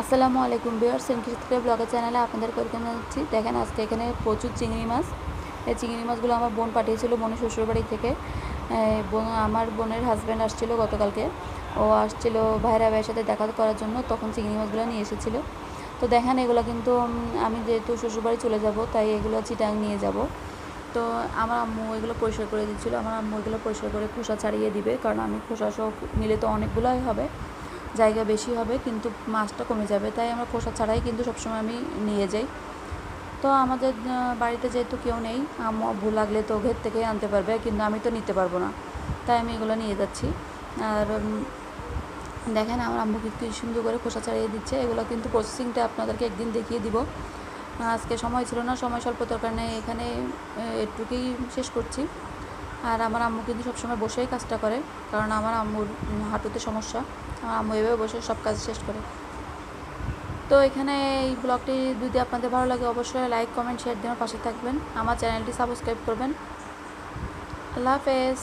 আসসালামু আলাইকুম ভিউয়ার্স, সিনকৃষ্টিকা ব্লগের চ্যানেলে আপনাদের ওয়েলকাম জানাচ্ছি। দেখেন আজকে এখানে প্রচুর চিংড়ি মাছ। এই চিংড়ি মাছগুলো আমার বোন পাঠিয়েছিল বোনের শ্বশুরবাড়ি থেকে। আমার বোনের হাজব্যান্ড আসছিল গতকালকে। ও আসছিল ভাইরা ভাইয়ের সাথে দেখা করার জন্য, তখন চিংড়ি মাছগুলো নিয়ে এসেছিলো। তো দেখেন এগুলো কিন্তু আমি যেহেতু শ্বশুরবাড়ি চলে যাব, তাই এগুলো চিটাং নিয়ে যাব। তো আমার আম্মু এগুলো পরিষ্কার করে দিচ্ছিলো। আমার আম্মু এগুলো পরিষ্কার করে খোসা ছাড়িয়ে দিবে, কারণ আমি খোসা সহ নিলে তো অনেকগুলোই হবে, জায়গা বেশি হবে কিন্তু মাছটা কমে যাবে, তাই আমরা খোসা ছাড়াই কিন্তু সবসময় আমি নিয়ে যাই। তো আমাদের বাড়িতে যেহেতু কেউ নেই, আম্মু ভুল লাগলে তো ঘের থেকেই আনতে পারবে, কিন্তু আমি তো নিতে পারবো না, তাই আমি এগুলো নিয়ে যাচ্ছি। আর দেখেন আমার আম্মু কিন্তু সুন্দর করে খোসা ছাড়িয়ে দিচ্ছে। এগুলো কিন্তু প্রসেসিংটা আপনাদেরকে একদিন দেখিয়ে দিব। আজকে সময় ছিল না, সময় স্বল্পতার কারণে এখানে এটুকুই শেষ করছি। আর আমার আম্মু কিন্তু সবসময় বসেই কাজটা করে, কারণ আমার আম্মুর হাঁটুতে সমস্যা। আমার আম্মু এভাবে বসে সব কাজ শেষ করে। তো এখানে এই ব্লগটি যদি আপনাদের ভালো লাগে অবশ্যই লাইক কমেন্ট শেয়ার দিয়ে আমার পাশে থাকবেন, আমার চ্যানেলটি সাবস্ক্রাইব করবেন। আল্লাহ হাফেজ।